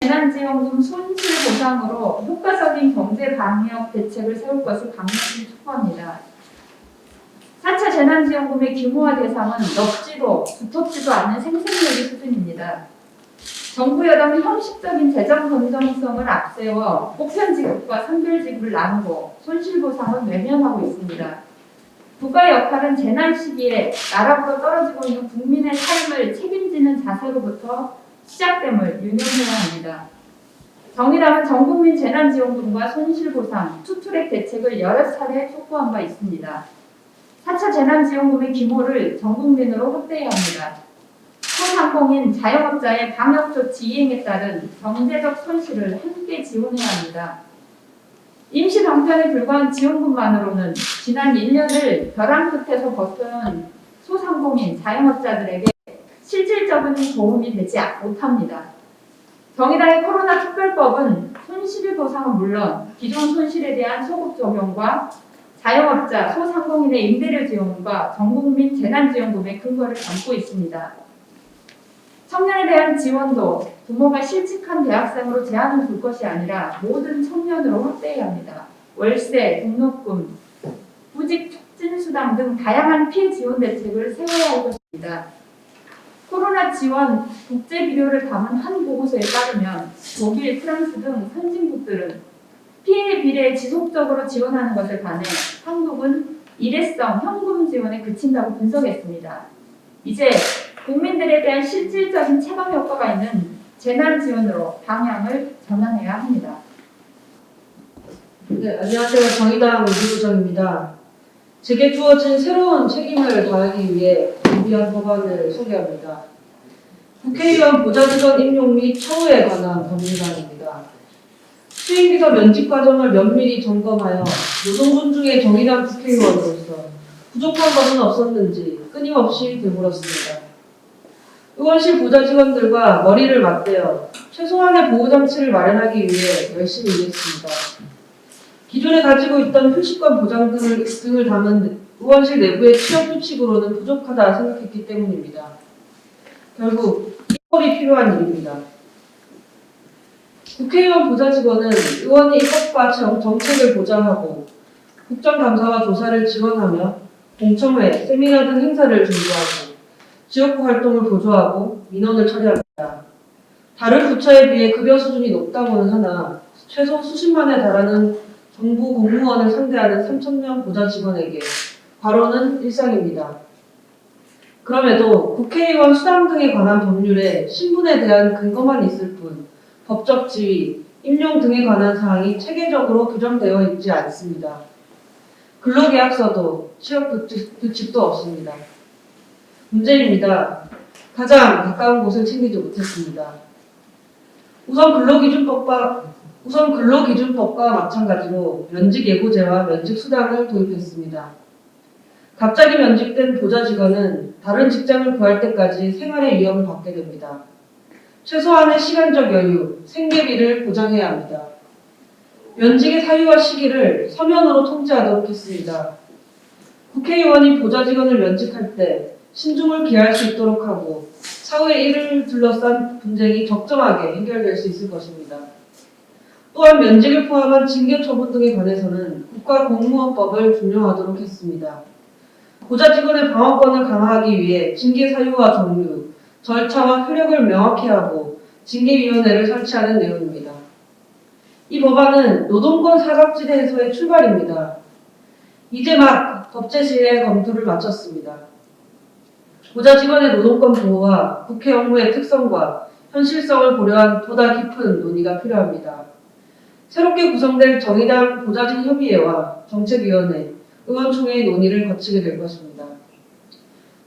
재난지원금 손실보상으로 효과적인 경제방역 대책을 세울 것을 강력히 촉구합니다. 4차 재난지원금의 규모와 대상은 넓지도 두텁지도 않는 생생내기 수준입니다. 정부 여당은 형식적인 재정 건전성을 앞세워 보편지급과 선별지급을 나누고 손실보상은 외면하고 있습니다. 국가의 역할은 재난 시기에 나락으로 떨어지고 있는 국민의 삶을 책임지는 자세로부터 시작됨을 유념해야 합니다. 정의당은 전국민 재난지원금과 손실보상, 투트랙 대책을 여러 차례 촉구한 바 있습니다. 4차 재난지원금의 규모를 전국민으로 확대해야 합니다. 소상공인, 자영업자의 방역조치 이행에 따른 경제적 손실을 함께 지원해야 합니다. 임시 방편에 불과한 지원금만으로는 지난 1년을 벼랑 끝에서 버텨온 소상공인, 자영업자들에게 실질적인 도움이 되지 못합니다. 정의당의 코로나 특별법은 손실보상은 물론 기존 손실에 대한 소급 적용과 자영업자, 소상공인의 임대료 지원과 전국민 재난지원금의 근거를 담고 있습니다. 청년에 대한 지원도 부모가 실직한 대학생으로 제한을 둘 것이 아니라 모든 청년으로 확대해야 합니다. 월세, 등록금, 구직 촉진수당 등 다양한 피해 지원 대책을 세워야 할 것입니다. 코로나 지원 국제 비료를 담은 한 보고서에 따르면 독일, 프랑스 등 선진국들은 피해 비례에 지속적으로 지원하는 것을 반해 한국은 일회성 현금 지원에 그친다고 분석했습니다. 이제 국민들에 대한 실질적인 체감 효과가 있는 재난 지원으로 방향을 전환해야 합니다. 네, 안녕하세요. 정의당 유부정입니다. 제게 주어진 새로운 책임을 다하기 위해 준비한 법안을 소개합니다. 국회의원 보좌직원 임용 및 처우에 관한 법률안입니다. 수행비서 면직 과정을 면밀히 점검하여 노동 존중의 정의당 국회의원으로서 부족한 것은 없었는지 끊임없이 되물었습니다. 의원실 보좌직원들과 머리를 맞대어 최소한의 보호장치를 마련하기 위해 열심히 일했습니다. 기존에 가지고 있던 휴식권 보장 등을 담은 의원실 내부의 취업 규칙으로는 부족하다 생각했기 때문입니다. 결국 입법이 필요한 일입니다. 국회의원 보좌직원은 의원이 입법과 정책을 보장하고 국정감사와 조사를 지원하며 공청회, 세미나 등 행사를 준비하고 지역구 활동을 보조하고 민원을 처리합니다. 다른 부처에 비해 급여 수준이 높다고는 하나 최소 수십만에 달하는 정부 공무원을 상대하는 3,000명 보좌직원에게 과로는 일상입니다. 그럼에도 국회의원 수당 등에 관한 법률에 신분에 대한 근거만 있을 뿐 법적 지위, 임용 등에 관한 사항이 체계적으로 규정되어 있지 않습니다. 근로계약서도 취업 규칙도 없습니다. 문제입니다. 가장 가까운 곳을 챙기지 못했습니다. 우선 근로기준법과 마찬가지로 면직예고제와 면직수당을 도입했습니다. 갑자기 면직된 보좌직원은 다른 직장을 구할 때까지 생활의 위협을 받게 됩니다. 최소한의 시간적 여유, 생계비를 보장해야 합니다. 면직의 사유와 시기를 서면으로 통지하도록 했습니다. 국회의원이 보좌직원을 면직할 때 신중을 기할 수 있도록 하고 사후에 이를 둘러싼 분쟁이 적정하게 해결될 수 있을 것입니다. 또한 면직을 포함한 징계 처분 등에 관해서는 국가공무원법을 준용하도록 했습니다. 보좌직원의 방어권을 강화하기 위해 징계 사유와 종류, 절차와 효력을 명확히 하고 징계위원회를 설치하는 내용입니다. 이 법안은 노동권 사각지대에서의 출발입니다. 이제 막 법제실의 검토를 마쳤습니다. 보좌직원의 노동권 보호와 국회 업무의 특성과 현실성을 고려한 보다 깊은 논의가 필요합니다. 새롭게 구성될 정의당 보좌직협의회와 정책위원회, 의원총회의 논의를 거치게 될 것입니다.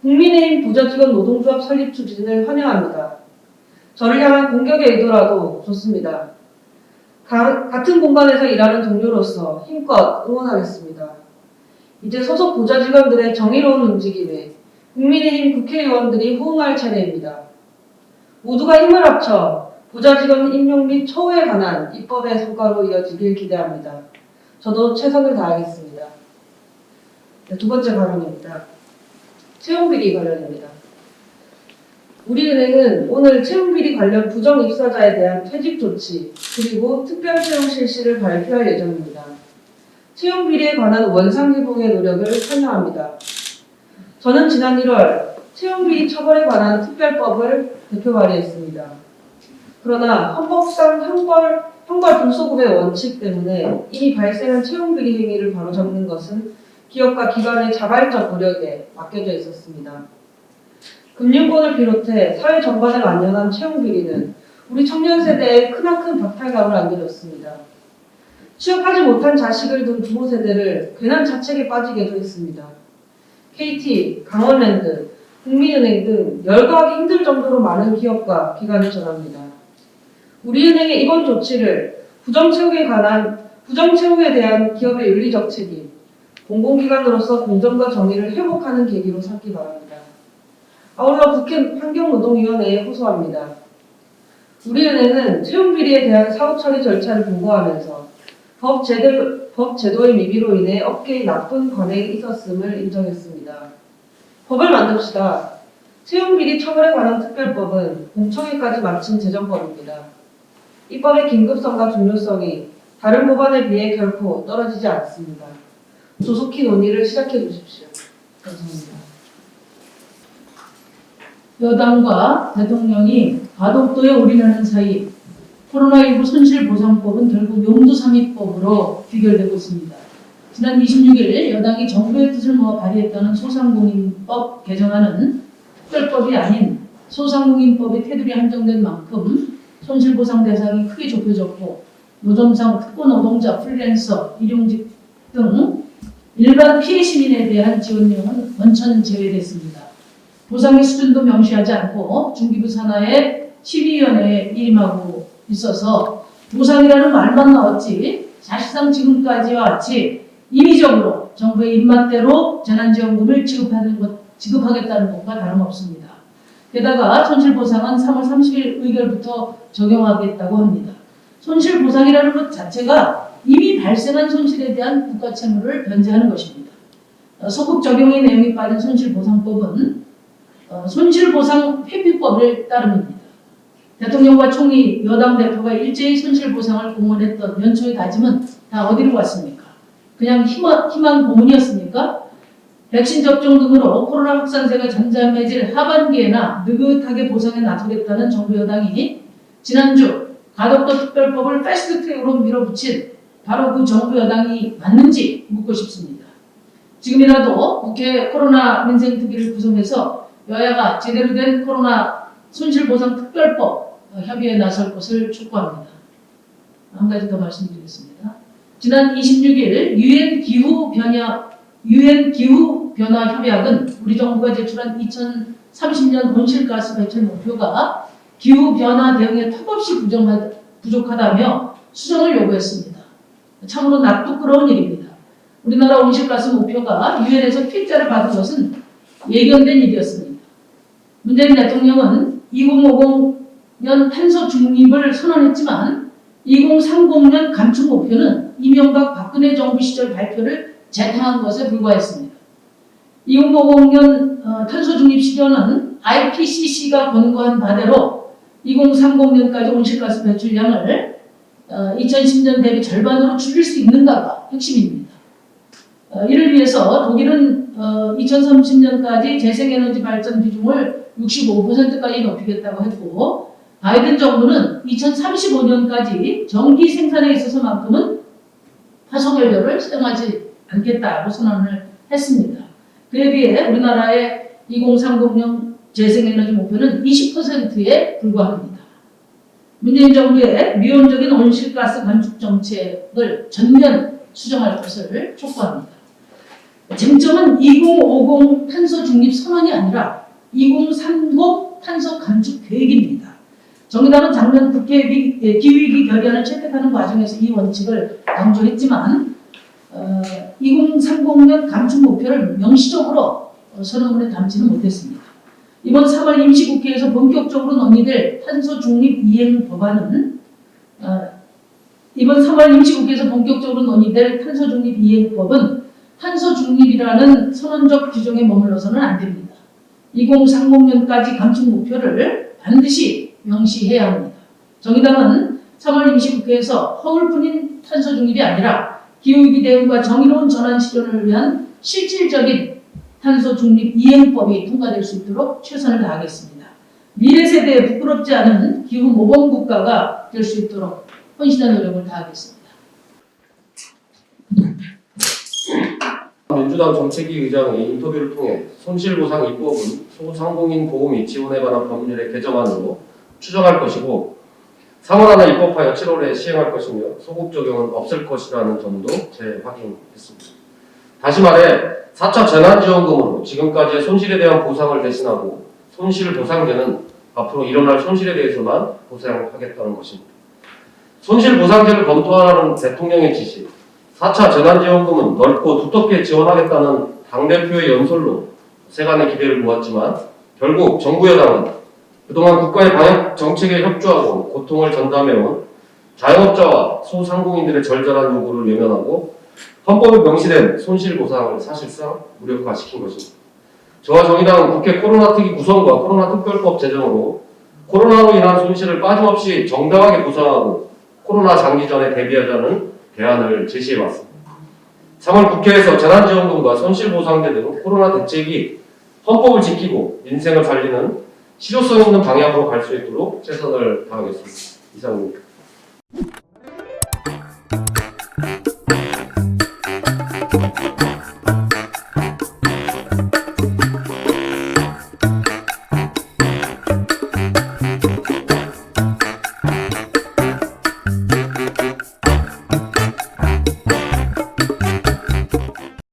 국민의힘 보좌직원 노동조합 설립 추진을 환영합니다. 저를 향한 공격의 의도라도 좋습니다. 같은 공간에서 일하는 동료로서 힘껏 응원하겠습니다. 이제 소속 보좌직원들의 정의로운 움직임에 국민의힘 국회의원들이 호응할 차례입니다. 모두가 힘을 합쳐 보좌직원 임용 및 처우에 관한 입법의 성과로 이어지길 기대합니다. 저도 최선을 다하겠습니다. 네, 두 번째 발언입니다. 채용비리 관련입니다. 우리은행은 오늘 채용비리 관련 부정 입사자에 대한 퇴직 조치 그리고 특별 채용 실시를 발표할 예정입니다. 채용비리에 관한 원상 회복의 노력을 찬양합니다. 저는 지난 1월 채용비리 처벌에 관한 특별법을 대표 발의했습니다. 그러나 헌법상 형벌 불소급의 원칙 때문에 이미 발생한 채용비리 행위를 바로잡는 것은 기업과 기관의 자발적 노력에 맡겨져 있었습니다. 금융권을 비롯해 사회 전반에 만연한 채용비리는 우리 청년 세대에 크나큰 박탈감을 안겨줬습니다. 취업하지 못한 자식을 둔 부모 세대를 괜한 자책에 빠지게도 했습니다. KT, 강원랜드, 국민은행 등 열거하기 힘들 정도로 많은 기업과 기관을 전합니다. 우리은행의 이번 조치를 부정채용에 대한 기업의 윤리적 책임, 공공기관으로서 공정과 정의를 회복하는 계기로 삼기 바랍니다. 아울러 국회 환경노동위원회에 호소합니다. 우리은행은 채용비리에 대한 사후처리 절차를 공고하면서 법 제도의 미비로 인해 업계에 나쁜 관행이 있었음을 인정했습니다. 법을 만듭시다. 채용비리 처벌에 관한 특별법은 공청회까지 마친 제정법입니다. 이 법의 긴급성과 중요성이 다른 법안에 비해 결코 떨어지지 않습니다. 조속히 논의를 시작해 주십시오. 감사합니다. 여당과 대통령이 과도도에 올인하는 사이 코로나19 손실보상법은 결국 용두삼이법으로 귀결되고 있습니다. 지난 26일 여당이 정부의 뜻을 모아 발의했다는 소상공인법 개정안은 특별법이 아닌 소상공인법의 테두리 한정된 만큼 손실보상 대상이 크게 좁혀졌고 노점상 특고 노동자, 프리랜서, 일용직 등 일반 피해 시민에 대한 지원령은 원천 제외됐습니다. 보상의 수준도 명시하지 않고 중기부 산하의 심의위원회에 일임하고 있어서 보상이라는 말만 나왔지 사실상 지금까지와 같이 임의적으로 정부의 입맛대로 재난지원금을 지급하겠다는 것과 다름없습니다. 게다가 손실보상은 3월 30일 의결부터 적용하겠다고 합니다. 손실보상이라는 것 자체가 이미 발생한 손실에 대한 국가 채무를 변제하는 것입니다. 소급 적용의 내용이 빠진 손실보상법은 손실보상 회피법을 따릅니다. 대통령과 총리, 여당 대표가 일제히 손실보상을 공언했던 연초의 다짐은 다 어디로 갔습니까? 그냥 희망 고문이었습니까? 백신 접종 등으로 코로나 확산세가 잠잠해질 하반기에나 느긋하게 보상에 나서겠다는 정부 여당이 지난주 가덕도 특별법을 패스트트랙으로 밀어붙인 바로 그 정부 여당이 맞는지 묻고 싶습니다. 지금이라도 국회 코로나 민생특위를 구성해서 여야가 제대로 된 코로나 손실보상 특별법 협의에 나설 것을 촉구합니다. 한 가지 더 말씀드리겠습니다. 지난 26일 유엔 기후변화 협약은 우리 정부가 제출한 2030년 온실가스 배출 목표가 기후변화 대응에 턱없이 부족하다며 수정을 요구했습니다. 참으로 납득스러운 일입니다. 우리나라 온실가스 목표가 유엔에서 핍자를 받은 것은 예견된 일이었습니다. 문재인 대통령은 2050년 탄소 중립을 선언했지만 2030년 감축 목표는 이명박 박근혜 정부 시절 발표를 재탕한 것에 불과했습니다. 2050년 탄소 중립 시료는 IPCC가 권고한 바대로 2030년까지 온실가스 배출량을 2010년 대비 절반으로 줄일 수 있는가가 핵심입니다. 이를 위해서 독일은 2030년까지 재생에너지 발전 비중을 65%까지 높이겠다고 했고 바이든 정부는 2035년까지 전기 생산에 있어서만큼은 화석연료를 사용하지 않겠다고 선언을 했습니다. 그에 비해 우리나라의 2030년 재생에너지 목표는 20%에 불과합니다. 문재인 정부의 미온적인 온실가스 감축 정책을 전면 수정할 것을 촉구합니다. 쟁점은 2050 탄소 중립 선언이 아니라 2030 탄소 감축 계획입니다. 정의당은 작년 국회 기후위기 결의안을 채택하는 과정에서 이 원칙을 강조했지만 2030년 감축 목표를 명시적으로 선언문에 담지는 못했습니다. 이번 3월 임시국회에서 본격적으로 논의될 탄소 중립 이행 법안은 탄소 중립이라는 선언적 규정에 머물러서는 안 됩니다. 2030년까지 감축 목표를 반드시 명시해야 합니다. 정의당은 3월 임시국회에서 허울뿐인 탄소 중립이 아니라 기후위기 대응과 정의로운 전환 실현을 위한 실질적인 탄소 중립 이행법이 통과될 수 있도록 최선을 다하겠습니다. 미래 세대에 부끄럽지 않은 기후 모범 국가가 될 수 있도록 헌신한 노력을 다하겠습니다. 민주당 정책위 의장이 인터뷰를 통해 손실보상 입법은 소상공인 보험이 지원에 관한 법률의 개정안으로 추정할 것이고 3월 안에 입법하여 7월에 시행할 것이며 소급 적용은 없을 것이라는 점도 재확인했습니다. 다시 말해 4차 재난지원금으로 지금까지의 손실에 대한 보상을 대신하고 손실보상제는 앞으로 일어날 손실에 대해서만 보상하겠다는 것입니다. 손실보상제를 검토하라는 대통령의 지시, 4차 재난지원금은 넓고 두텁게 지원하겠다는 당대표의 연설로 세간의 기대를 모았지만 결국 정부 여당은 그동안 국가의 방역 정책에 협조하고 고통을 전담해온 자영업자와 소상공인들의 절절한 요구를 외면하고 헌법에 명시된 손실보상을 사실상 무력화시킨 것입니다. 저와 정의당은 국회 코로나 특위 구성과 코로나 특별법 제정으로 코로나로 인한 손실을 빠짐없이 정당하게 보상하고 코로나 장기전에 대비하자는 대안을 제시해왔습니다. 3월 국회에서 재난지원금과 손실보상제 등 코로나 대책이 헌법을 지키고 민생을 살리는 실효성 있는 방향으로 갈 수 있도록 최선을 다하겠습니다. 이상입니다.